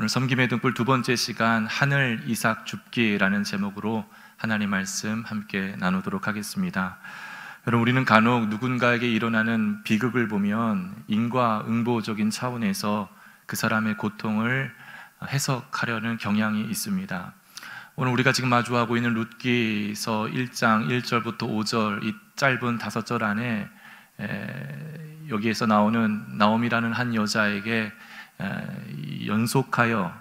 오늘 섬김의 등불 두 번째 시간 하늘 이삭 줍기라는 제목으로 하나님 말씀 함께 나누도록 하겠습니다. 여러분, 우리는 간혹 누군가에게 일어나는 비극을 보면 인과응보적인 차원에서 그 사람의 고통을 해석하려는 경향이 있습니다. 오늘 우리가 지금 마주하고 있는 룻기서 1장 1절부터 5절 이 짧은 5절 안에 여기에서 나오는 나오미라는 한 여자에게 연속하여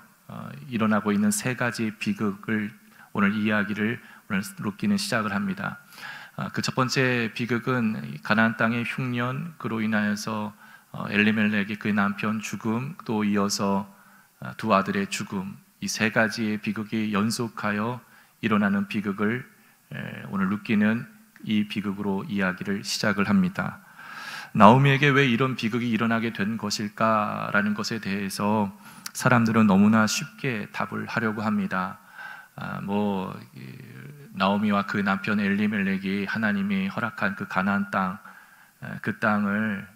일어나고 있는 세 가지 비극을 오늘 이야기를 오늘 룻기는 시작을 합니다. 그 첫 번째 비극은 가나안 땅의 흉년, 그로 인하여서 엘리멜렉의 그 남편 죽음, 또 이어서 두 아들의 죽음, 이 세 가지의 비극이 연속하여 일어나는 비극을 오늘 룻기는 이 비극으로 이야기를 시작을 합니다. 나오미에게 왜 이런 비극이 일어나게 된 것일까라는 것에 대해서 사람들은 너무나 쉽게 답을 하려고 합니다. 나오미와 그 남편 엘리멜렉이 하나님이 허락한 그 가나안 땅, 그 땅을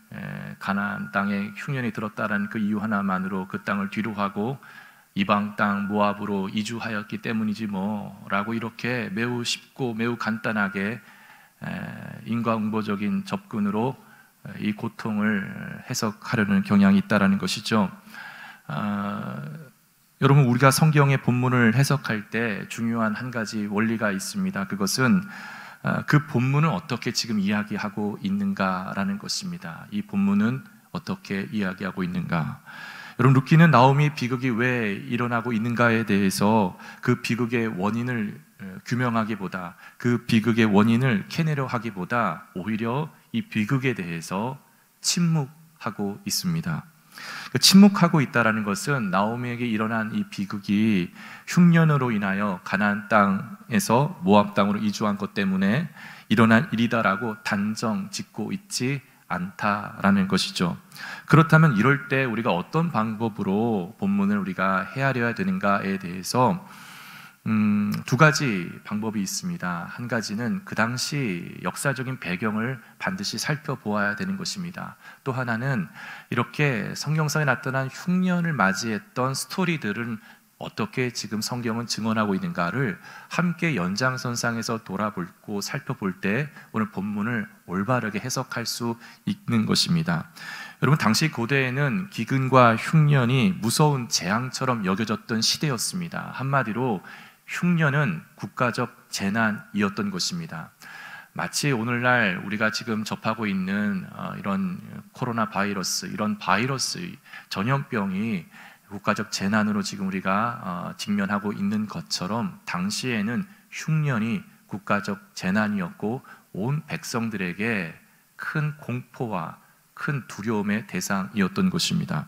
가나안 땅에 흉년이 들었다라는 그 이유 하나만으로 그 땅을 뒤로하고 이방 땅 모압으로 이주하였기 때문이지 뭐라고 이렇게 매우 쉽고 매우 간단하게 인과응보적인 접근으로 이 고통을 해석하려는 경향이 있다라는 것이죠. 여러분, 우리가 성경의 본문을 해석할 때 중요한 한 가지 원리가 있습니다. 그것은 그 본문은 어떻게 지금 이야기하고 있는가라는 것입니다. 이 본문은 어떻게 이야기하고 있는가. 여러분, 룻기는 나오미 비극이 왜 일어나고 있는가에 대해서 그 비극의 원인을 규명하기보다, 그 비극의 원인을 캐내려 하기보다 오히려 이 비극에 대해서 침묵하고 있습니다. 침묵하고 있다는 것은 나오미에게 일어난 이 비극이 흉년으로 인하여 가나안 땅에서 모압 땅으로 이주한 것 때문에 일어난 일이다라고 단정 짓고 있지 않다라는 것이죠. 그렇다면 이럴 때 우리가 어떤 방법으로 본문을 우리가 헤아려야 되는가에 대해서 두 가지 방법이 있습니다. 한 가지는 그 당시 역사적인 배경을 반드시 살펴보아야 되는 것입니다. 또 하나는 이렇게 성경상에 나타난 흉년을 맞이했던 스토리들은 어떻게 지금 성경은 증언하고 있는가를 함께 연장선상에서 돌아보고 살펴볼 때 오늘 본문을 올바르게 해석할 수 있는 것입니다. 여러분, 당시 고대에는 기근과 흉년이 무서운 재앙처럼 여겨졌던 시대였습니다. 한마디로 흉년은 국가적 재난이었던 것입니다. 마치 오늘날 우리가 지금 접하고 있는 이런 코로나 바이러스, 이런 바이러스 전염병이 국가적 재난으로 지금 우리가 직면하고 있는 것처럼 당시에는 흉년이 국가적 재난이었고 온 백성들에게 큰 공포와 큰 두려움의 대상이었던 것입니다.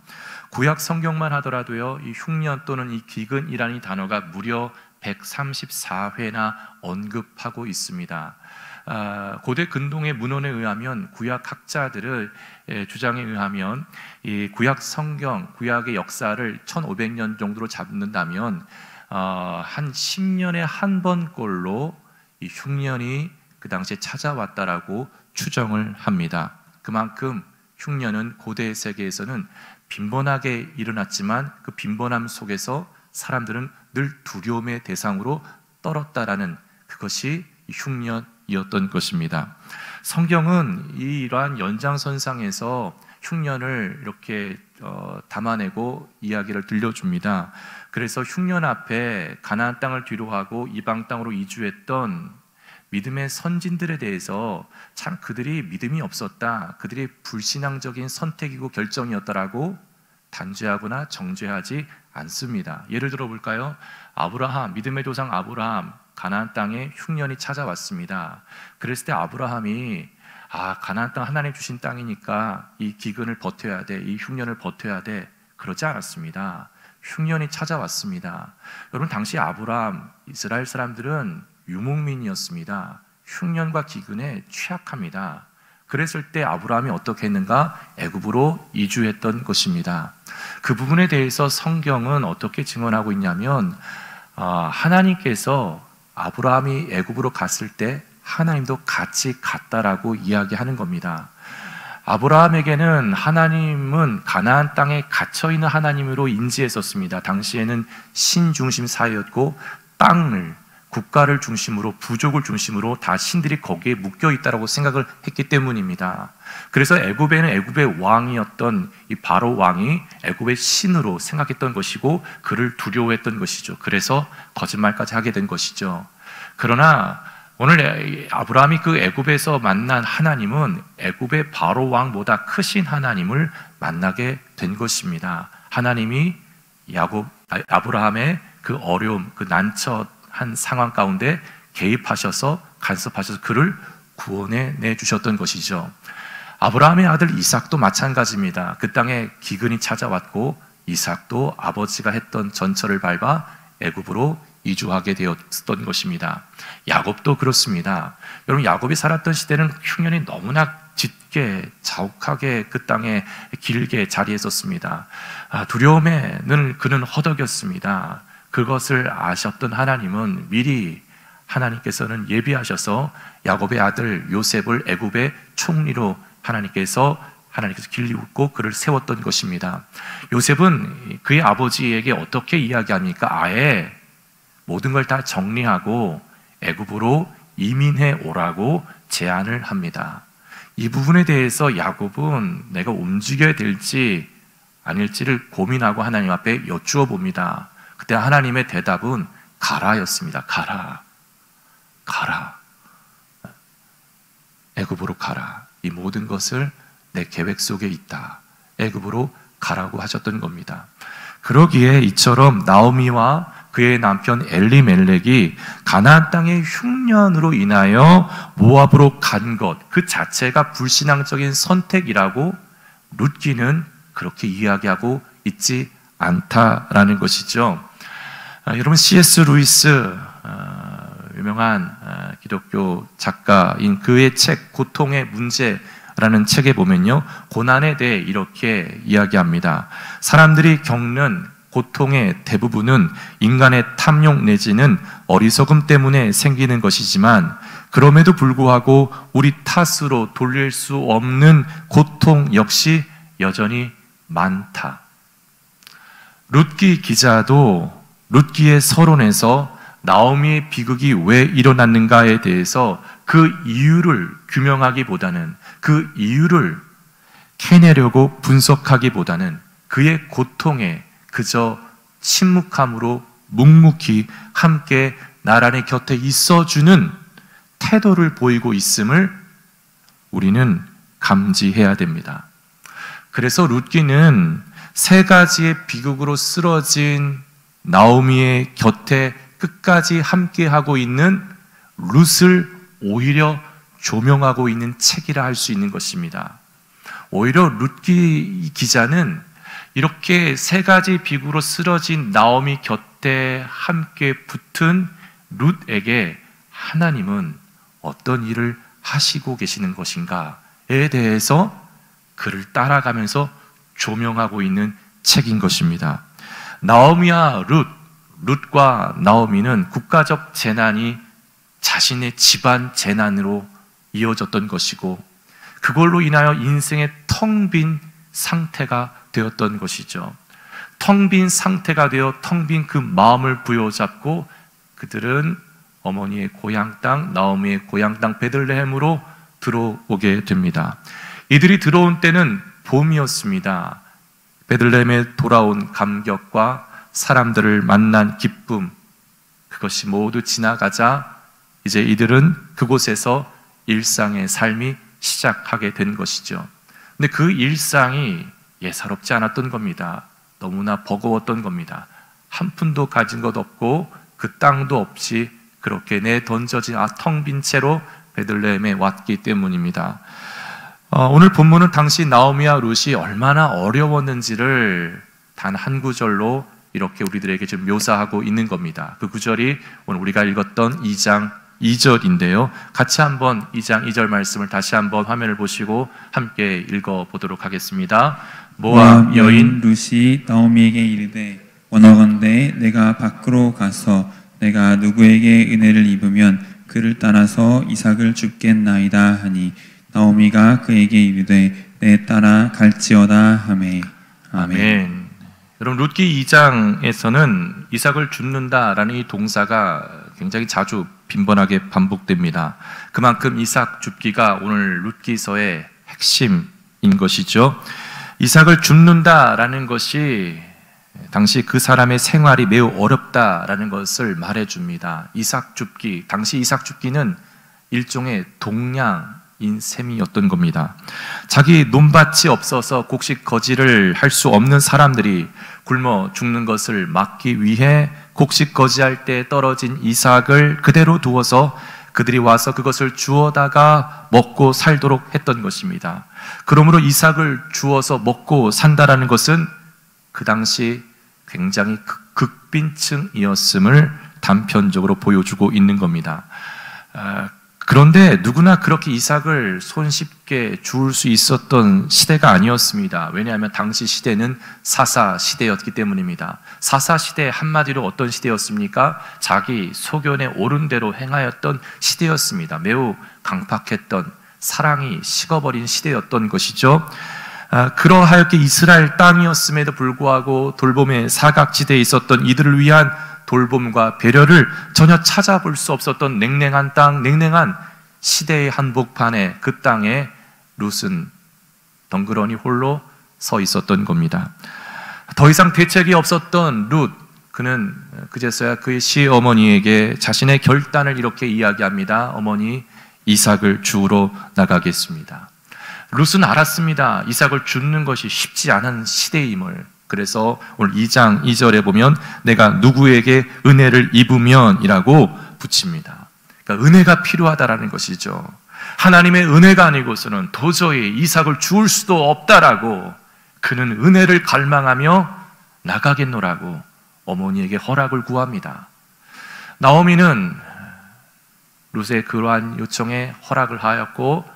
구약 성경만 하더라도요, 이 흉년 또는 이 기근이라는 단어가 무려 134회나 언급하고 있습니다. 고대 근동의 문헌에 의하면, 구약 학자들의 주장에 의하면 이 구약 성경, 구약의 역사를 1500년 정도로 잡는다면 한 10년에 한 번꼴로 이 흉년이 그 당시에 찾아왔다라고 추정을 합니다. 그만큼 흉년은 고대 세계에서는 빈번하게 일어났지만 그 빈번함 속에서 사람들은 늘 두려움의 대상으로 떨었다라는, 그것이 흉년이었던 것입니다. 성경은 이러한 연장선상에서 흉년을 이렇게 담아내고 이야기를 들려줍니다. 그래서 흉년 앞에 가나안 땅을 뒤로하고 이방 땅으로 이주했던 믿음의 선진들에 대해서 참 그들이 믿음이 없었다, 그들이 불신앙적인 선택이고 결정이었다라고 단죄하거나 정죄하지 않습니다. 예를 들어 볼까요? 아브라함, 믿음의 조상 아브라함, 가나안 땅에 흉년이 찾아왔습니다. 그랬을 때 아브라함이 가나안 땅 하나님 주신 땅이니까 이 기근을 버텨야 돼, 이 흉년을 버텨야 돼, 그러지 않았습니다. 흉년이 찾아왔습니다. 여러분, 당시 아브라함, 이스라엘 사람들은 유목민이었습니다. 흉년과 기근에 취약합니다. 그랬을 때 아브라함이 어떻게 했는가? 애굽으로 이주했던 것입니다. 그 부분에 대해서 성경은 어떻게 증언하고 있냐면 하나님께서 아브라함이 애굽으로 갔을 때 하나님도 같이 갔다라고 이야기하는 겁니다. 아브라함에게는 하나님은 가나안 땅에 갇혀있는 하나님으로 인지했었습니다. 당시에는 신중심 사회였고 땅을, 국가를 중심으로, 부족을 중심으로 다 신들이 거기에 묶여있다고 생각을 했기 때문입니다. 그래서 애굽에는 애굽의 왕이었던 이 바로 왕이 애굽의 신으로 생각했던 것이고 그를 두려워했던 것이죠. 그래서 거짓말까지 하게 된 것이죠. 그러나 오늘 아브라함이 그 애굽에서 만난 하나님은 애굽의 바로 왕보다 크신 하나님을 만나게 된 것입니다. 하나님이 아브라함의 그 어려움, 그 난처한 상황 가운데 개입하셔서 간섭하셔서 그를 구원해 내주셨던 것이죠. 아브라함의 아들 이삭도 마찬가지입니다. 그 땅에 기근이 찾아왔고 이삭도 아버지가 했던 전철을 밟아 애굽으로 이주하게 되었던 것입니다. 야곱도 그렇습니다. 여러분, 야곱이 살았던 시대는 흉년이 너무나 짙게 자욱하게 그 땅에 길게 자리했었습니다. 두려움에 그는 허덕였습니다. 그것을 아셨던 하나님은 미리 하나님께서는 예비하셔서 야곱의 아들 요셉을 애굽의 총리로 하나님께서 길리고 그를 세웠던 것입니다. 요셉은 그의 아버지에게 어떻게 이야기합니까? 아예 모든 걸 다 정리하고 애굽으로 이민해 오라고 제안을 합니다. 이 부분에 대해서 야곱은 내가 움직여야 될지 아닐지를 고민하고 하나님 앞에 여쭈어 봅니다. 그때 하나님의 대답은 가라였습니다. 가라. 애굽으로 가라. 이 모든 것을 내 계획 속에 있다. 애굽으로 가라고 하셨던 겁니다. 그러기에 이처럼 나오미와 그의 남편 엘리멜렉이 가나안 땅의 흉년으로 인하여 모압으로 간 것, 그 자체가 불신앙적인 선택이라고 룻기는 그렇게 이야기하고 있지 않다라는 것이죠. 여러분, C.S. 루이스 유명한 기독교 작가인 그의 책 고통의 문제라는 책에 보면요, 고난에 대해 이렇게 이야기합니다. 사람들이 겪는 고통의 대부분은 인간의 탐욕 내지는 어리석음 때문에 생기는 것이지만 그럼에도 불구하고 우리 탓으로 돌릴 수 없는 고통 역시 여전히 많다. 룻기 기자도 룻기의 서론에서 나오미의 비극이 왜 일어났는가에 대해서 그 이유를 규명하기보다는, 그 이유를 캐내려고 분석하기보다는 그의 고통에 그저 침묵함으로 묵묵히 함께 나란히 곁에 있어주는 태도를 보이고 있음을 우리는 감지해야 됩니다. 그래서 룻기는 세 가지의 비극으로 쓰러진 나오미의 곁에 끝까지 함께하고 있는 룻을 오히려 조명하고 있는 책이라 할 수 있는 것입니다. 오히려 룻기 기자는 이렇게 세 가지 비극으로 쓰러진 나오미 곁에 함께 붙은 룻에게 하나님은 어떤 일을 하시고 계시는 것인가에 대해서 그를 따라가면서 조명하고 있는 책인 것입니다. 나오미와 룻과 나오미는 국가적 재난이 자신의 집안 재난으로 이어졌던 것이고 그걸로 인하여 인생의 텅 빈 상태가 되었던 것이죠. 텅 빈 상태가 되어 텅 빈 그 마음을 부여잡고 그들은 어머니의 고향 땅, 나오미의 고향 땅 베들레헴으로 들어오게 됩니다. 이들이 들어온 때는 봄이었습니다. 베들레헴에 돌아온 감격과 사람들을 만난 기쁨, 그것이 모두 지나가자 이제 이들은 그곳에서 일상의 삶이 시작하게 된 것이죠. 근데 그 일상이 예사롭지 않았던 겁니다. 너무나 버거웠던 겁니다. 한 푼도 가진 것 없고 그 땅도 없이 그렇게 내던져진 텅 빈 채로 베들레헴에 왔기 때문입니다. 오늘 본문은 당시 나오미와 룻이 얼마나 어려웠는지를 단 한 구절로 이렇게 우리들에게 지금 묘사하고 있는 겁니다. 그 구절이 오늘 우리가 읽었던 2장 2절인데요. 같이 한번 2장 2절 말씀을 다시 한번 화면을 보시고 함께 읽어보도록 하겠습니다. 모압 여인 룻이 나오미에게 이르되 원하건대 내가 밖으로 가서 내가 누구에게 은혜를 입으면 그를 따라서 이삭을 줍겠나이다 하니 나오미가 그에게 이르되 내 딸아 갈지어다 하매. 아멘. 여러분 룻기 2장에서는 이삭을 줍는다라는 이 동사가 굉장히 자주 빈번하게 반복됩니다. 그만큼 이삭 줍기가 오늘 룻기서의 핵심인 것이죠. 이삭을 줍는다라는 것이 당시 그 사람의 생활이 매우 어렵다라는 것을 말해줍니다. 이삭 줍기, 당시 이삭 줍기는 일종의 동량인 셈이었던 겁니다. 자기 논밭이 없어서 곡식 거지를 할 수 없는 사람들이 굶어 죽는 것을 막기 위해 곡식 거지할 때 떨어진 이삭을 그대로 두어서 그들이 와서 그것을 주워다가 먹고 살도록 했던 것입니다. 그러므로 이삭을 주어서 먹고 산다라는 것은 그 당시 굉장히 극빈층이었음을 단편적으로 보여주고 있는 겁니다. 그런데 누구나 그렇게 이삭을 손쉽게 주울 수 있었던 시대가 아니었습니다. 왜냐하면 당시 시대는 사사 시대였기 때문입니다. 사사 시대 한마디로 어떤 시대였습니까? 자기 소견에 옳은 대로 행하였던 시대였습니다. 매우 강팍했던, 사랑이 식어버린 시대였던 것이죠. 그러하였기에 이스라엘 땅이었음에도 불구하고 돌봄의 사각지대에 있었던 이들을 위한 돌봄과 배려를 전혀 찾아볼 수 없었던 냉랭한 땅, 냉랭한 시대의 한복판에 그 땅에 룻은 덩그러니 홀로 서 있었던 겁니다. 더 이상 대책이 없었던 룻, 그는 그제서야 그의 시어머니에게 자신의 결단을 이렇게 이야기합니다. 어머니, 이삭을 주우러 나가겠습니다. 룻은 알았습니다. 이삭을 줍는 것이 쉽지 않은 시대임을. 그래서 오늘 2장 2절에 보면 내가 누구에게 은혜를 입으면 이라고 붙입니다. 그러니까 은혜가 필요하다라는 것이죠. 하나님의 은혜가 아니고서는 도저히 이삭을 주울 수도 없다라고 그는 은혜를 갈망하며 나가겠노라고 어머니에게 허락을 구합니다. 나오미는 룻의 그러한 요청에 허락을 하였고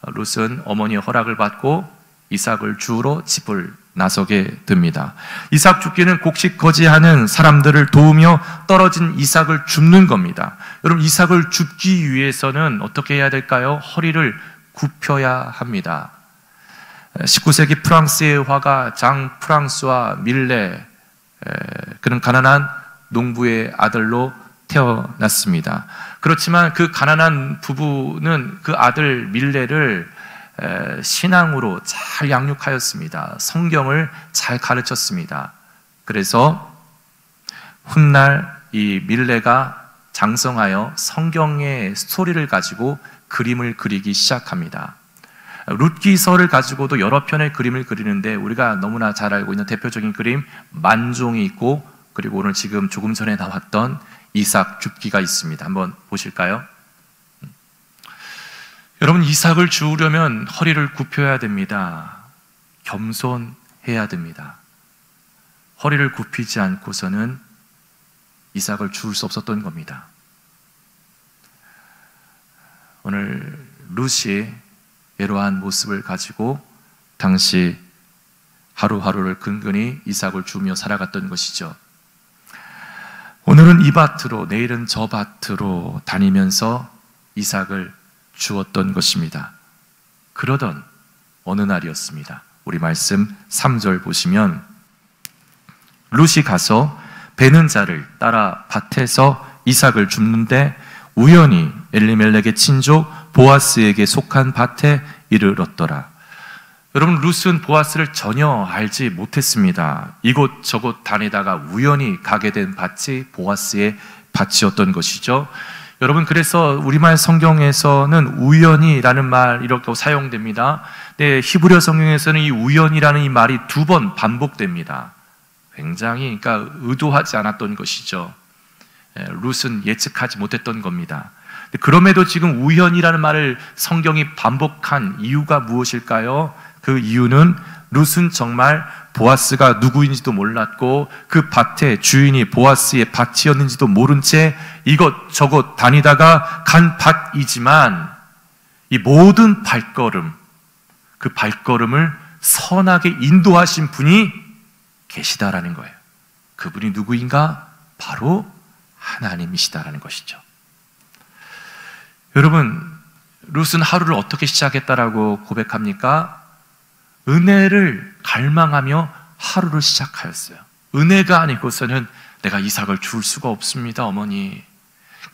룻은 어머니의 허락을 받고 이삭을 주우러 집을 나서게 됩니다. 이삭 줍기는 곡식 거지하는 사람들을 도우며 떨어진 이삭을 줍는 겁니다. 여러분, 이삭을 줍기 위해서는 어떻게 해야 될까요? 허리를 굽혀야 합니다. 19세기 프랑스의 화가 장 프랑스와 밀레, 그는 가난한 농부의 아들로 태어났습니다. 그렇지만 그 가난한 부부는 그 아들 밀레를 신앙으로 잘 양육하였습니다. 성경을 잘 가르쳤습니다. 그래서 훗날 이 밀레가 장성하여 성경의 스토리를 가지고 그림을 그리기 시작합니다. 룻기서를 가지고도 여러 편의 그림을 그리는데 우리가 너무나 잘 알고 있는 대표적인 그림 만종이 있고, 그리고 오늘 지금 조금 전에 나왔던 이삭 줍기가 있습니다. 한번 보실까요? 여러분, 이삭을 주우려면 허리를 굽혀야 됩니다. 겸손해야 됩니다. 허리를 굽히지 않고서는 이삭을 주울 수 없었던 겁니다. 오늘 룻이 이러한 모습을 가지고 당시 하루하루를 근근히 이삭을 주우며 살아갔던 것이죠. 오늘은 이 밭으로, 내일은 저 밭으로 다니면서 이삭을 주었던 것입니다. 그러던 어느 날이었습니다. 우리 말씀 3절 보시면 룻이 가서 베는 자를 따라 밭에서 이삭을 줍는데 우연히 엘리멜렉의 친족 보아스에게 속한 밭에 이르렀더라. 여러분, 룻은 보아스를 전혀 알지 못했습니다. 이곳저곳 다니다가 우연히 가게 된 밭이 보아스의 밭이었던 것이죠. 여러분, 그래서 우리말 성경에서는 우연이라는 말 이렇게 사용됩니다. 네, 히브리어 성경에서는 이 우연이라는 이 말이 2번 반복됩니다. 굉장히 그러니까 의도하지 않았던 것이죠. 룻은 예측하지 못했던 겁니다. 그럼에도 지금 우연이라는 말을 성경이 반복한 이유가 무엇일까요? 그 이유는 룻은 정말 보아스가 누구인지도 몰랐고 그 밭의 주인이 보아스의 밭이었는지도 모른 채 이것저것 다니다가 간 밭이지만 이 모든 발걸음, 그 발걸음을 선하게 인도하신 분이 계시다라는 거예요. 그분이 누구인가? 바로 하나님이시다라는 것이죠. 여러분, 룻은 하루를 어떻게 시작했다라고 고백합니까? 은혜를 갈망하며 하루를 시작하였어요. 은혜가 아니고서는 내가 이삭을 줄 수가 없습니다, 어머니.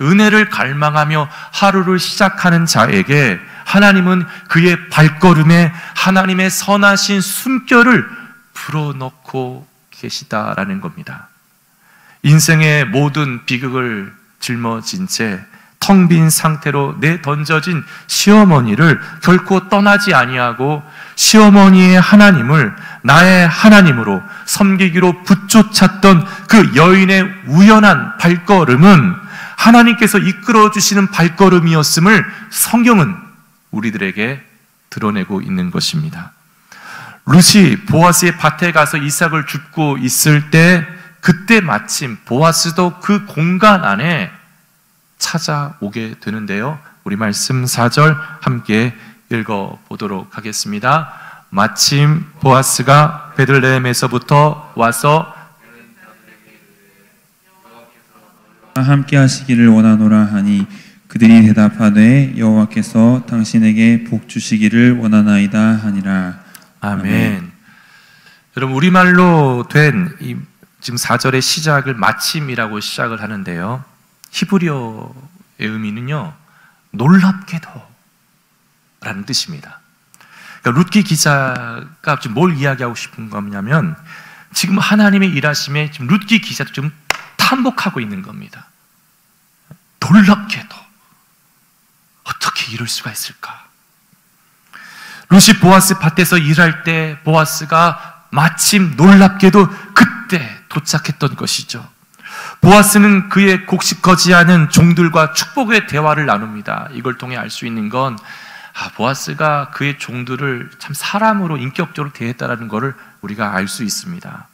은혜를 갈망하며 하루를 시작하는 자에게 하나님은 그의 발걸음에 하나님의 선하신 숨결을 불어넣고 계시다라는 겁니다. 인생의 모든 비극을 짊어진 채 텅 빈 상태로 내던져진 시어머니를 결코 떠나지 아니하고 시어머니의 하나님을 나의 하나님으로 섬기기로 붙쫓았던 그 여인의 우연한 발걸음은 하나님께서 이끌어 주시는 발걸음이었음을 성경은 우리들에게 드러내고 있는 것입니다. 룻이 보아스의 밭에 가서 이삭을 줍고 있을 때 그때 마침 보아스도 그 공간 안에 찾아오게 되는데요. 우리 말씀 4절 함께 읽어보도록 하겠습니다. 마침 보아스가 베들레헴에서부터 와서 함께 하시기를 원하노라 하니 그들이 대답하되 여호와께서 당신에게 복 주시기를 원하나이다 하니라. 아멘. 여러분, 우리말로 된 이 지금 4절의 시작을 마침이라고 시작을 하는데요. 히브리어의 의미는요, 놀랍게도 라는 뜻입니다. 그러니까 룻기 기자가 지금 뭘 이야기하고 싶은 거냐면, 지금 하나님의 일하심에 지금 룻기 기자도 좀 탐복하고 있는 겁니다. 놀랍게도 어떻게 이럴 수가 있을까? 룻이 보아스 밭에서 일할 때 보아스가 마침 놀랍게도 그때 도착했던 것이죠. 보아스는 그의 곡식거지하는 종들과 축복의 대화를 나눕니다. 이걸 통해 알 수 있는 건 보아스가 그의 종들을 참 사람으로 인격적으로 대했다는 것을 우리가 알 수 있습니다.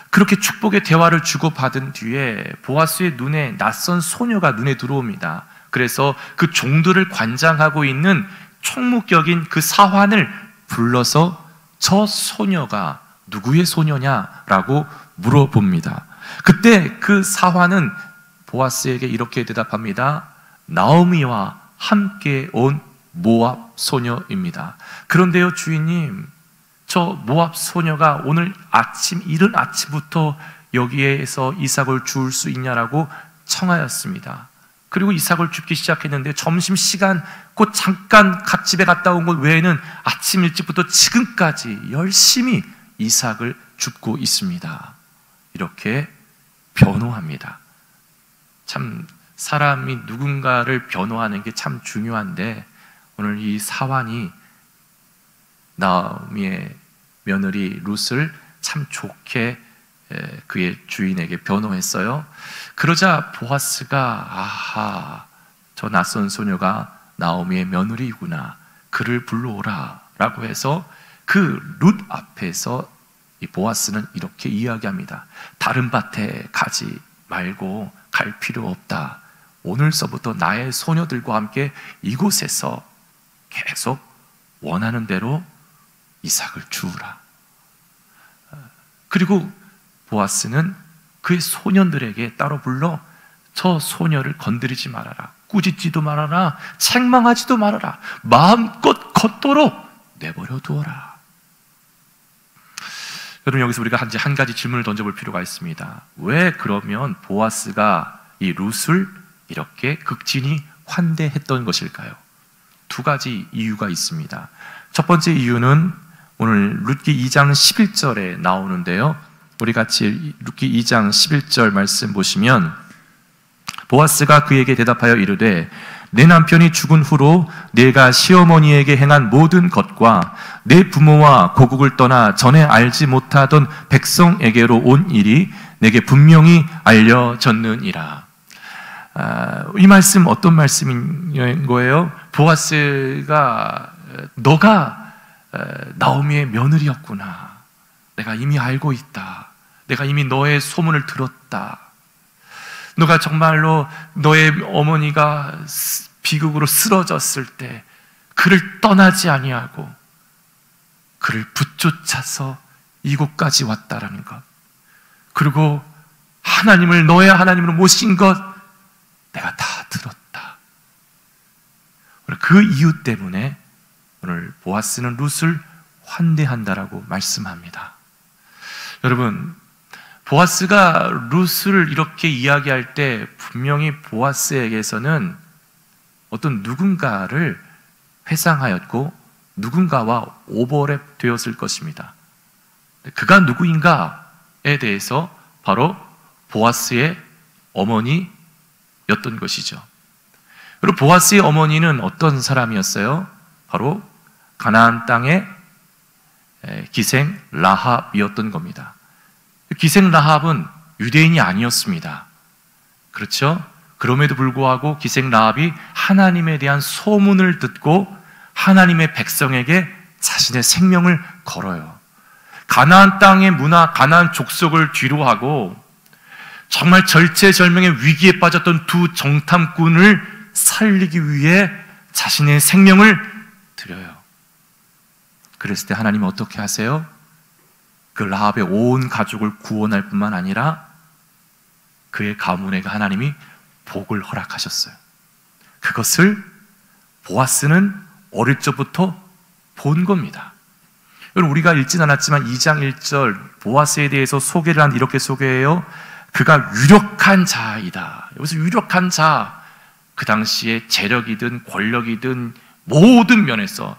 그렇게 축복의 대화를 주고받은 뒤에 보아스의 눈에 낯선 소녀가 눈에 들어옵니다. 그래서 그 종들을 관장하고 있는 총무격인 그 사환을 불러서 저 소녀가 누구의 소녀냐라고 물어봅니다. 그때 그 사환은 보아스에게 이렇게 대답합니다. 나오미와 함께 온 모압 소녀입니다. 그런데요, 주인님, 저 모압 소녀가 오늘 아침, 이른 아침부터 여기에서 이삭을 줄 수 있냐라고 청하였습니다. 그리고 이삭을 줍기 시작했는데 점심시간 곧 잠깐 갓집에 갔다 온 것 외에는 아침 일찍부터 지금까지 열심히 이삭을 줍고 있습니다. 이렇게 변호합니다. 참 사람이 누군가를 변호하는 게 참 중요한데, 오늘 이 사환이 나오미의 며느리 룻을 참 좋게 그의 주인에게 변호했어요. 그러자 보아스가 아하, 저 낯선 소녀가 나오미의 며느리구나, 그를 불러오라 라고 해서 그 룻 앞에서 이 보아스는 이렇게 이야기합니다. 다른 밭에 가지 말고 갈 필요 없다. 오늘서부터 나의 소녀들과 함께 이곳에서 계속 원하는 대로 이삭을 주우라. 그리고 보아스는 그의 소년들에게 따로 불러 저 소녀를 건드리지 말아라, 꾸짖지도 말아라, 책망하지도 말아라, 마음껏 걷도록 내버려 두어라. 여러분, 여기서 우리가 한 가지 질문을 던져볼 필요가 있습니다. 왜 그러면 보아스가 이 룻을 이렇게 극진히 환대했던 것일까요? 두 가지 이유가 있습니다. 첫 번째 이유는 오늘 룻기 2장 11절에 나오는데요, 우리 같이 룻기 2장 11절 말씀 보시면, 보아스가 그에게 대답하여 이르되 내 남편이 죽은 후로 내가 시어머니에게 행한 모든 것과 내 부모와 고국을 떠나 전에 알지 못하던 백성에게로 온 일이 내게 분명히 알려졌느니라. 이 말씀 어떤 말씀인 거예요? 보아스가 너가 나오미의 며느리였구나, 내가 이미 알고 있다, 내가 이미 너의 소문을 들었다, 너가 정말로 너의 어머니가 비극으로 쓰러졌을 때 그를 떠나지 아니하고 그를 붙쫓아서 이곳까지 왔다라는 것, 그리고 하나님을 너의 하나님으로 모신 것 내가 다 들었다. 그 이유 때문에 오늘 보아스는 룻을 환대한다라고 말씀합니다. 여러분, 보아스가 룻을 이렇게 이야기할 때 분명히 보아스에게서는 어떤 누군가를 회상하였고 누군가와 오버랩 되었을 것입니다. 그가 누구인가에 대해서 바로 보아스의 어머니였던 것이죠. 그리고 보아스의 어머니는 어떤 사람이었어요? 바로 가나안 땅의 기생 라합이었던 겁니다. 기생 라합은 유대인이 아니었습니다. 그렇죠? 그럼에도 불구하고 기생 라합이 하나님에 대한 소문을 듣고 하나님의 백성에게 자신의 생명을 걸어요. 가나안 땅의 문화, 가나안 족속을 뒤로하고 정말 절체절명의 위기에 빠졌던 두 정탐꾼을 살리기 위해 자신의 생명을 드려요. 그랬을 때 하나님은 어떻게 하세요? 그 라합의 온 가족을 구원할 뿐만 아니라 그의 가문에게 하나님이 복을 허락하셨어요. 그것을 보아스는 어릴 적부터 본 겁니다. 여러분, 우리가 읽진 않았지만 2장 1절 보아스에 대해서 소개를 한 이렇게 소개해요. 그가 유력한 자이다. 여기서 유력한 자, 그 당시에 재력이든 권력이든 모든 면에서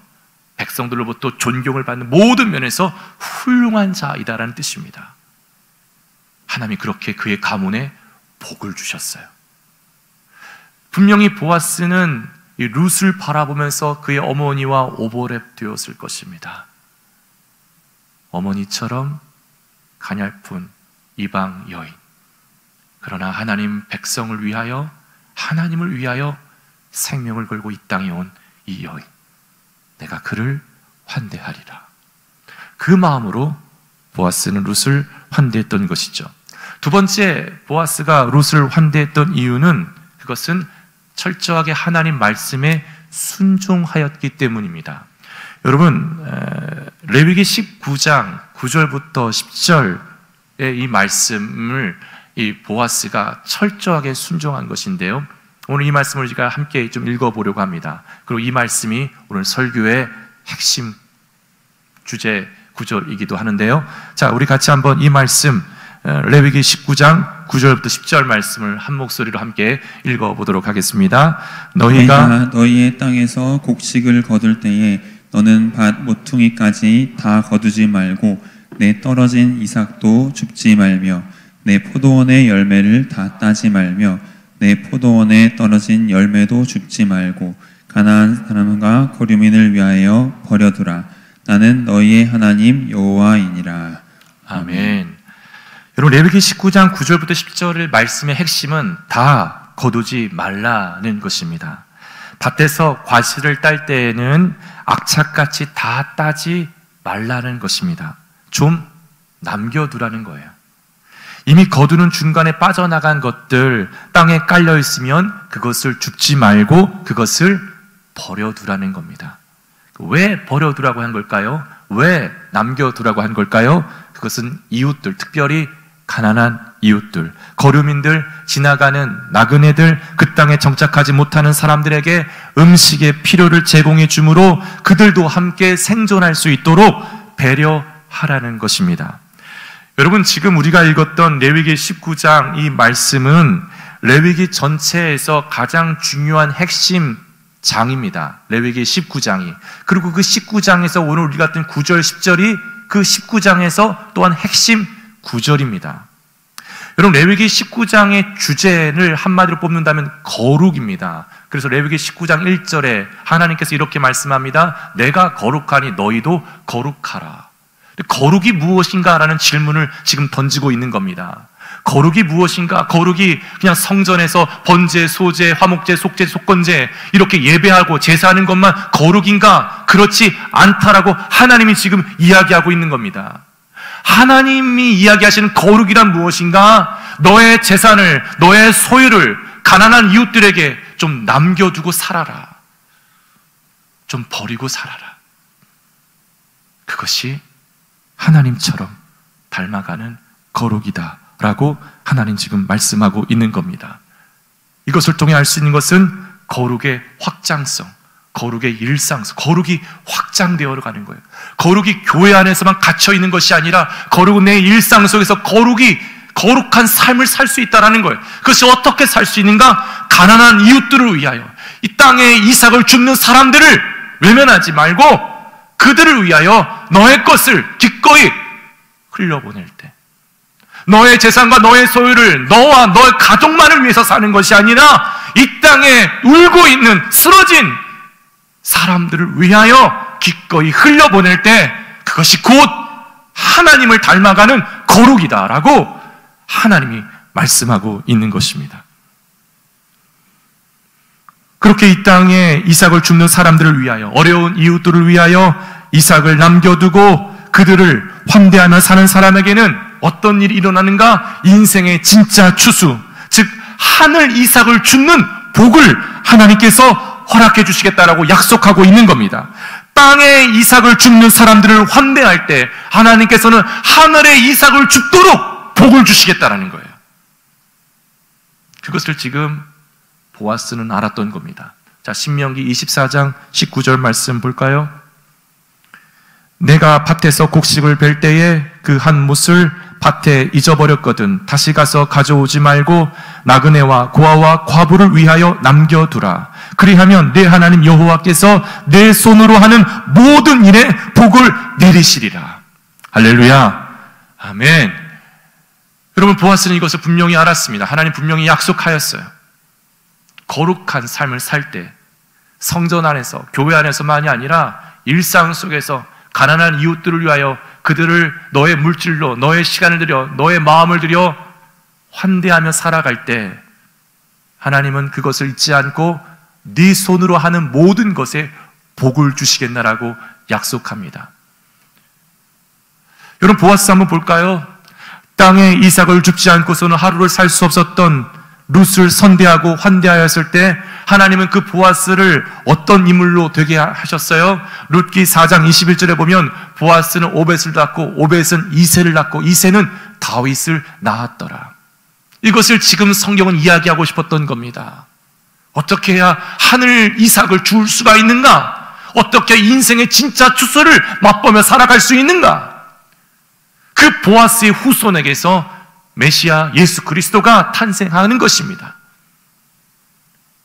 백성들로부터 존경을 받는 모든 면에서 훌륭한 자이다라는 뜻입니다. 하나님이 그렇게 그의 가문에 복을 주셨어요. 분명히 보아스는 이 룻을 바라보면서 그의 어머니와 오버랩 되었을 것입니다. 어머니처럼 가냘픈 이방 여인, 그러나 하나님 백성을 위하여, 하나님을 위하여 생명을 걸고 이 땅에 온 이 여인, 내가 그를 환대하리라. 그 마음으로 보아스는 룻을 환대했던 것이죠. 두 번째, 보아스가 룻을 환대했던 이유는 그것은 철저하게 하나님 말씀에 순종하였기 때문입니다. 여러분, 레위기 19장 9절부터 10절의 이 말씀을 이 보아스가 철저하게 순종한 것인데요. 오늘 이 말씀을 우리가 함께 좀 읽어보려고 합니다. 그리고 이 말씀이 오늘 설교의 핵심 주제 구절이기도 하는데요. 자, 우리 같이 한번 이 말씀 레위기 19장 9절부터 10절 말씀을 한 목소리로 함께 읽어보도록 하겠습니다. 너희가 너희의 땅에서 곡식을 거둘 때에 너는 밭 모퉁이까지 다 거두지 말고 내 떨어진 이삭도 줍지 말며 내 포도원의 열매를 다 따지 말며 내 포도원에 떨어진 열매도 줍지 말고 가나안 사람과 거류민을 위하여 버려두라. 나는 너희의 하나님 여호와이니라. 아멘. 여러분, 레위기 19장 9절부터 10절의 말씀의 핵심은 다 거두지 말라는 것입니다. 밭에서 과실을 딸 때에는 악착같이 다 따지 말라는 것입니다. 좀 남겨두라는 거예요. 이미 거두는 중간에 빠져나간 것들 땅에 깔려 있으면 그것을 줍지 말고 그것을 버려두라는 겁니다. 왜 버려두라고 한 걸까요? 왜 남겨두라고 한 걸까요? 그것은 이웃들, 특별히 가난한 이웃들, 거류민들, 지나가는 나그네들, 그 땅에 정착하지 못하는 사람들에게 음식의 필요를 제공해 주므로 그들도 함께 생존할 수 있도록 배려하라는 것입니다. 여러분, 지금 우리가 읽었던 레위기 19장 이 말씀은 레위기 전체에서 가장 중요한 핵심 장입니다. 레위기 19장이. 그리고 그 19장에서 오늘 우리가 봤던 9절, 10절이 그 19장에서 또한 핵심 구절입니다. 여러분, 레위기 19장의 주제를 한마디로 뽑는다면 거룩입니다. 그래서 레위기 19장 1절에 하나님께서 이렇게 말씀합니다. 내가 거룩하니 너희도 거룩하라. 거룩이 무엇인가라는 질문을 지금 던지고 있는 겁니다. 거룩이 무엇인가? 거룩이 그냥 성전에서 번제, 소제, 화목제, 속제, 속건제 이렇게 예배하고 제사하는 것만 거룩인가? 그렇지 않다라고 하나님이 지금 이야기하고 있는 겁니다. 하나님이 이야기하시는 거룩이란 무엇인가? 너의 재산을, 너의 소유를 가난한 이웃들에게 좀 남겨두고 살아라. 좀 버리고 살아라. 그것이 하나님처럼 닮아가는 거룩이다 라고 하나님 지금 말씀하고 있는 겁니다. 이것을 통해 알 수 있는 것은 거룩의 확장성, 거룩의 일상속, 거룩이 확장되어 가는 거예요. 거룩이 교회 안에서만 갇혀 있는 것이 아니라 거룩은 내 일상 속에서 거룩한 삶을 살 수 있다는 거예요. 그것이 어떻게 살 수 있는가? 가난한 이웃들을 위하여, 이 땅에 이삭을 줍는 사람들을 외면하지 말고 그들을 위하여 너의 것을 기꺼이 흘려보낼 때, 너의 재산과 너의 소유를 너와 너의 가족만을 위해서 사는 것이 아니라 이 땅에 울고 있는 쓰러진 사람들을 위하여 기꺼이 흘려보낼 때 그것이 곧 하나님을 닮아가는 거룩이다라고 하나님이 말씀하고 있는 것입니다. 그렇게 이 땅에 이삭을 줍는 사람들을 위하여, 어려운 이웃들을 위하여 이삭을 남겨두고 그들을 환대하며 사는 사람에게는 어떤 일이 일어나는가? 인생의 진짜 추수, 즉 하늘 이삭을 줍는 복을 하나님께서 허락해 주시겠다라고 약속하고 있는 겁니다. 땅에 이삭을 줍는 사람들을 환대할 때 하나님께서는 하늘에 이삭을 줍도록 복을 주시겠다라는 거예요. 그것을 지금 보아스는 알았던 겁니다. 자, 신명기 24장 19절 말씀 볼까요? 내가 밭에서 곡식을 벨 때에 그 한 못을 밭에 잊어버렸거든 다시 가서 가져오지 말고 나그네와 고아와 과부를 위하여 남겨두라. 그리하면 내 하나님 여호와께서 내 손으로 하는 모든 일에 복을 내리시리라. 할렐루야. 아멘. 여러분, 보아스는 이것을 분명히 알았습니다. 하나님 분명히 약속하였어요. 거룩한 삶을 살 때 성전 안에서, 교회 안에서만이 아니라 일상 속에서 가난한 이웃들을 위하여 그들을 너의 물질로, 너의 시간을 들여, 너의 마음을 들여 환대하며 살아갈 때 하나님은 그것을 잊지 않고 네 손으로 하는 모든 것에 복을 주시겠나라고 약속합니다. 여러분, 보아스 한번 볼까요? 땅에 이삭을 줍지 않고서는 하루를 살 수 없었던 룻을 선대하고 환대하였을 때 하나님은 그 보아스를 어떤 인물로 되게 하셨어요? 룻기 4장 21절에 보면 보아스는 오벳을 낳고 오벳은 이새를 낳고 이새는 다윗을 낳았더라. 이것을 지금 성경은 이야기하고 싶었던 겁니다. 어떻게 해야 하늘 이삭을 줄 수가 있는가? 어떻게 인생의 진짜 추수를 맛보며 살아갈 수 있는가? 그 보아스의 후손에게서 메시아 예수 그리스도가 탄생하는 것입니다.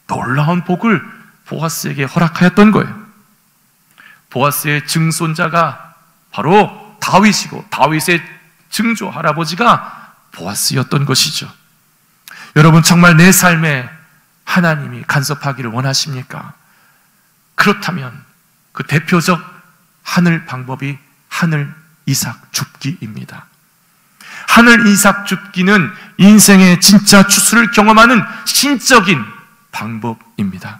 놀라운 복을 보아스에게 허락하였던 거예요. 보아스의 증손자가 바로 다윗이고 다윗의 증조 할아버지가 보아스였던 것이죠. 여러분, 정말 내 삶에 하나님이 간섭하기를 원하십니까? 그렇다면 그 대표적 하늘 방법이 하늘 이삭 줍기입니다. 하늘 이삭 줍기는 인생의 진짜 추수를 경험하는 신적인 방법입니다.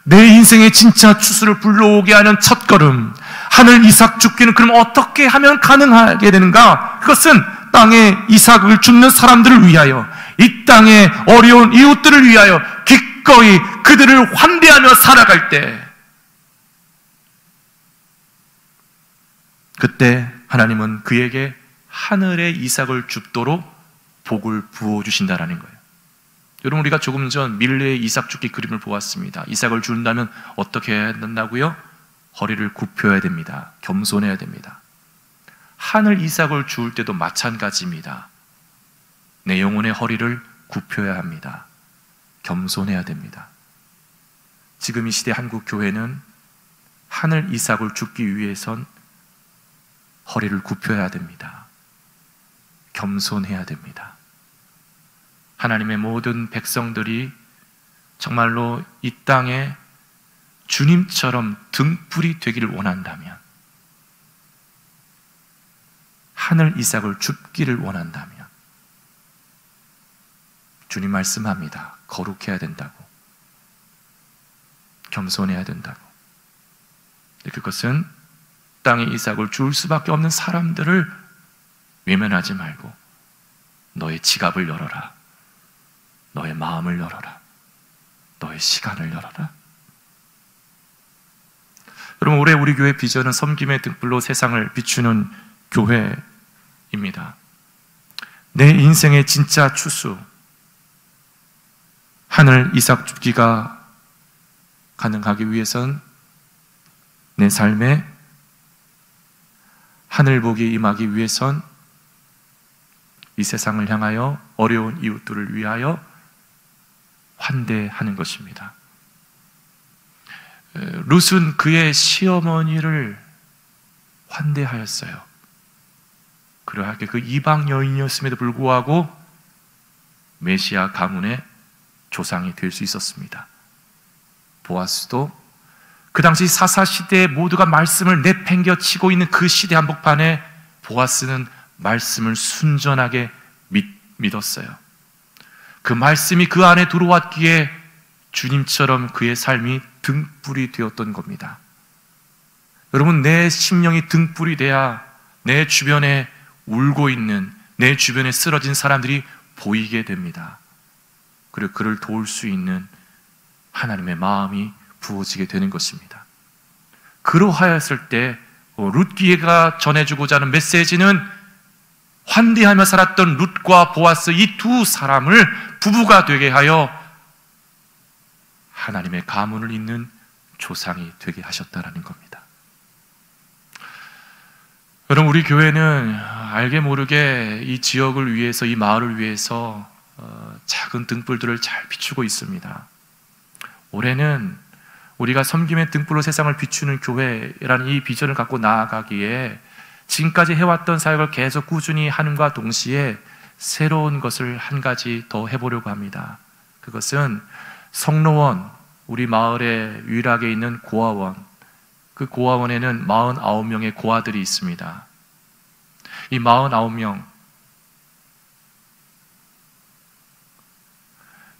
내 인생의 진짜 추수를 불러오게 하는 첫걸음, 하늘 이삭 줍기는 그럼 어떻게 하면 가능하게 되는가? 그것은 땅에 이삭을 줍는 사람들을 위하여, 이 땅의 어려운 이웃들을 위하여 기꺼이 그들을 환대하며 살아갈 때, 그때 하나님은 그에게 하늘의 이삭을 줍도록 복을 부어주신다라는 거예요. 여러분, 우리가 조금 전 밀레의 이삭 줍기 그림을 보았습니다. 이삭을 준다면 어떻게 해야 된다고요? 허리를 굽혀야 됩니다. 겸손해야 됩니다. 하늘 이삭을 주울 때도 마찬가지입니다. 내 영혼의 허리를 굽혀야 합니다. 겸손해야 됩니다. 지금 이 시대 한국 교회는 하늘 이삭을 줍기 위해선 허리를 굽혀야 됩니다. 겸손해야 됩니다. 하나님의 모든 백성들이 정말로 이 땅에 주님처럼 등불이 되기를 원한다면, 하늘 이삭을 줍기를 원한다면 주님 말씀합니다. 거룩해야 된다고, 겸손해야 된다고. 그것은 땅에 이삭을 줄 수밖에 없는 사람들을 외면하지 말고 너의 지갑을 열어라. 너의 마음을 열어라. 너의 시간을 열어라. 여러분, 올해 우리 교회 비전은 섬김의 등불로 세상을 비추는 교회입니다. 내 인생의 진짜 추수, 하늘 이삭 줍기가 가능하기 위해선 내 삶에 하늘 복이 임하기 위해선 이 세상을 향하여 어려운 이웃들을 위하여 환대하는 것입니다. 룻은 그의 시어머니를 환대하였어요. 그러하게 그 이방 여인이었음에도 불구하고 메시아 가문의 조상이 될 수 있었습니다. 보아스도 그 당시 사사시대에 모두가 말씀을 내팽겨치고 있는 그 시대 한복판에 보아스는 말씀을 순전하게 믿었어요. 그 말씀이 그 안에 들어왔기에 주님처럼 그의 삶이 등불이 되었던 겁니다. 여러분, 내 심령이 등불이 돼야 내 주변에 울고 있는, 내 주변에 쓰러진 사람들이 보이게 됩니다. 그리고 그를 도울 수 있는 하나님의 마음이 부어지게 되는 것입니다. 그러하였을 때 룻기가 전해주고자 하는 메시지는 환대하며 살았던 룻과 보아스 이 두 사람을 부부가 되게 하여 하나님의 가문을 잇는 조상이 되게 하셨다라는 겁니다. 여러분, 우리 교회는 알게 모르게 이 지역을 위해서, 이 마을을 위해서 작은 등불들을 잘 비추고 있습니다. 올해는 우리가 섬김의 등불로 세상을 비추는 교회라는 이 비전을 갖고 나아가기에 지금까지 해왔던 사역을 계속 꾸준히 하는과 동시에 새로운 것을 한 가지 더 해보려고 합니다. 그것은 성로원, 우리 마을에 유일하게 있는 고아원, 그 고아원에는 49명의 고아들이 있습니다. 이 49명,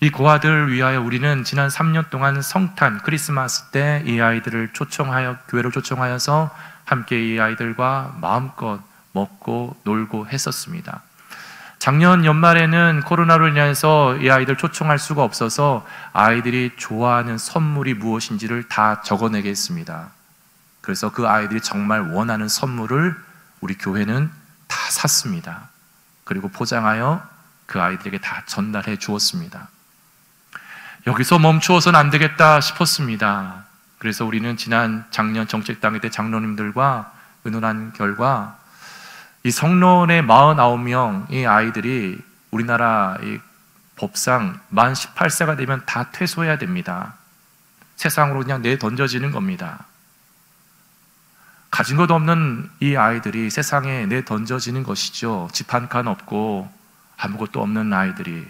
이 고아들을 위하여 우리는 지난 3년 동안 성탄, 크리스마스 때 이 아이들을 초청하여, 교회를 초청하여서 함께 이 아이들과 마음껏 먹고 놀고 했었습니다. 작년 연말에는 코로나로 인해서 이 아이들 초청할 수가 없어서 아이들이 좋아하는 선물이 무엇인지를 다 적어내게 했습니다. 그래서 그 아이들이 정말 원하는 선물을 우리 교회는 다 샀습니다. 그리고 포장하여 그 아이들에게 다 전달해 주었습니다. 여기서 멈추어서는 안 되겠다 싶었습니다. 그래서 우리는 작년 정책당회 때 장로님들과 의논한 결과 이 성로원의 49명 이 아이들이 우리나라 이 법상 만 18세가 되면 다 퇴소해야 됩니다. 세상으로 그냥 내던져지는 겁니다. 가진 것 없는 이 아이들이 세상에 내던져지는 것이죠. 집 한 칸 없고 아무것도 없는 아이들이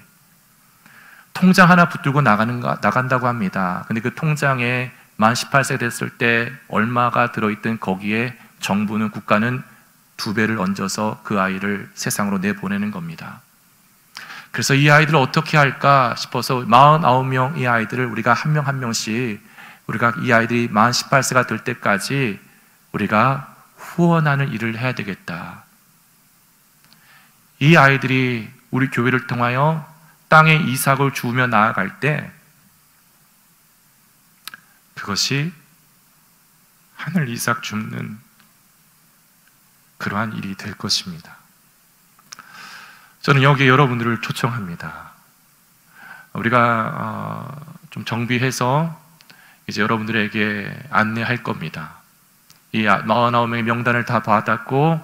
통장 하나 붙들고 나간다고 합니다. 근데 그 통장에 만 18세 됐을 때 얼마가 들어있든 거기에 정부는, 국가는 2배를 얹어서 그 아이를 세상으로 내보내는 겁니다. 그래서 이 아이들을 어떻게 할까 싶어서 49명 이 아이들을 우리가 한 명 한 명씩 우리가 이 아이들이 만 18세가 될 때까지 우리가 후원하는 일을 해야 되겠다. 이 아이들이 우리 교회를 통하여 땅에 이삭을 주우며 나아갈 때 그것이 하늘 이삭 줍는 그러한 일이 될 것입니다. 저는 여기에 여러분들을 초청합니다. 우리가 좀 정비해서 이제 여러분들에게 안내할 겁니다. 이 49명의 명단을 다 받았고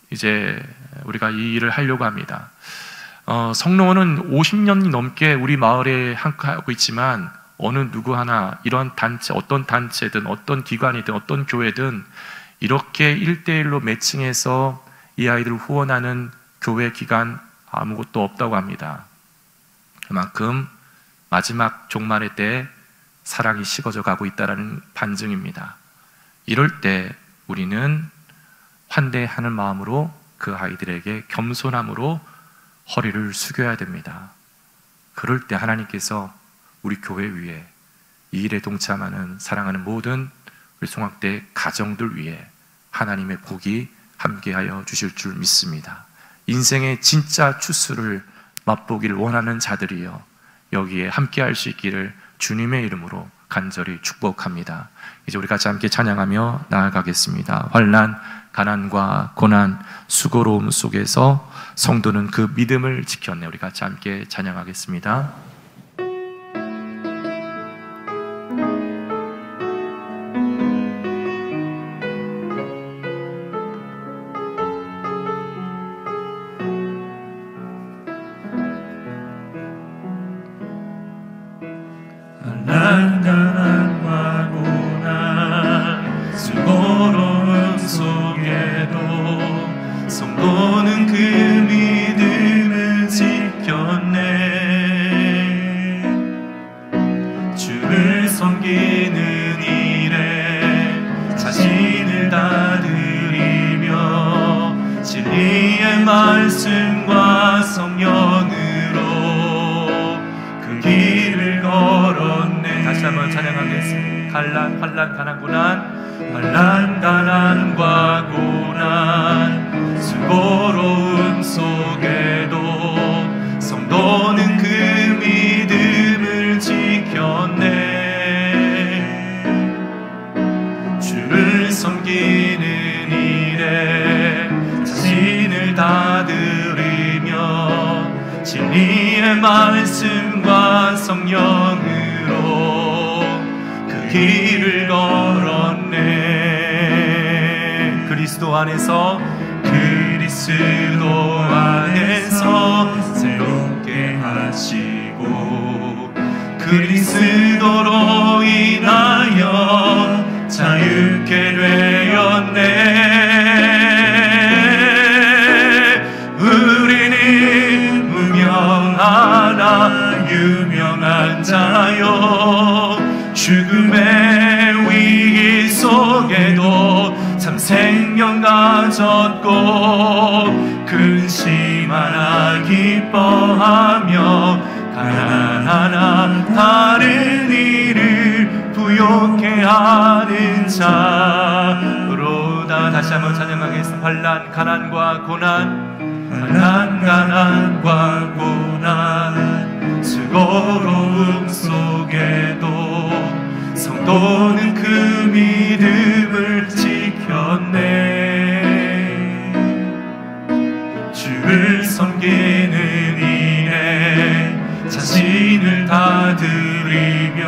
이제 우리가 이 일을 하려고 합니다. 성로원은 50년이 넘게 우리 마을에 함께하고 있지만 어느 누구 하나 이런 단체, 어떤 단체든 어떤 기관이든 어떤 교회든 이렇게 1대1로 매칭해서 이 아이들을 후원하는 교회 기관 아무것도 없다고 합니다. 그만큼 마지막 종말의 때 사랑이 식어져 가고 있다는 반증입니다. 이럴 때 우리는 환대하는 마음으로 그 아이들에게 겸손함으로 허리를 숙여야 됩니다. 그럴 때 하나님께서 우리 교회 위에 이 일에 동참하는 사랑하는 모든 우리 송악대 가정들 위에 하나님의 복이 함께하여 주실 줄 믿습니다. 인생의 진짜 추수를 맛보기를 원하는 자들이여 여기에 함께할 수 있기를 주님의 이름으로 간절히 축복합니다. 이제 우리 같이 함께 찬양하며 나아가겠습니다. 환난, 가난과 고난, 수고로움 속에서 성도는 그 믿음을 지켰네. 우리 같이 함께 찬양하겠습니다. 말씀과 성령으로 그 길을 걸었네. 다시 한번 찬양하겠습니다. 환난 가난 고난, 환난 가난과 고난, 수고로움 속에도 성도는 그 믿음을 지켰네. 주를 섬기는 일에 자신을 다드리며 진리의 말씀과 성령으로 그 길을 걸었네. 그리스도 안에서 새롭게 하시고 그리스도로 인하여 자유케 되었네. 우리는 무명하나 유명한 자요, 죽음의 위기 속에도 참 생명 가졌고 근심하나 기뻐하며 가난하나 다른 이를 부욕해 하는 자로다. 다시 한번 찬양하겠습니다. 환난 가난과 고난, 환난 가난과 고난, 수고로움 속에도 성도는 그 믿음을 지켰네. 주를 섬기는 일에 자신을 다드리며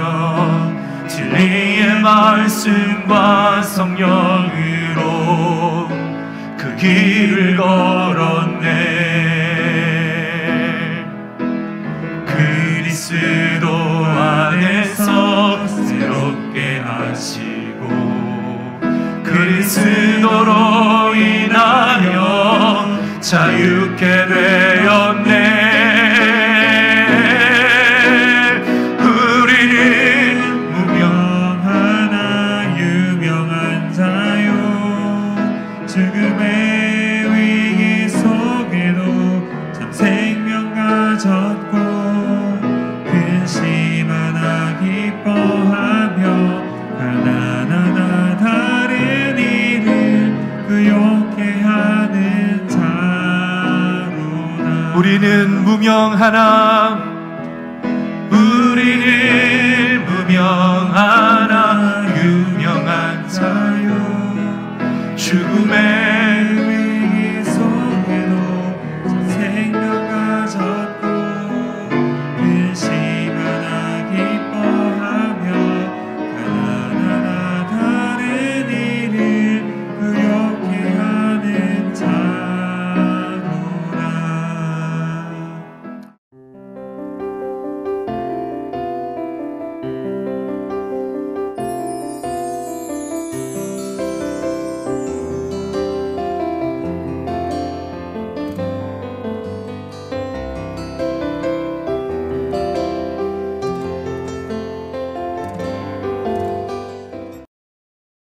진리의 말씀과 성령으로 그 길을 걸었네. 그리스도 안에서 새롭게 하시고 그리스도로 인하여 자유케 되었네. 우리는 무명하나 유명한 자요, 죽음의 위기 속에도 참 생명 가졌고 근심하나 기뻐하며 가난하나 다른 이를 부욕해 하는 자로다. 우리는 무명하나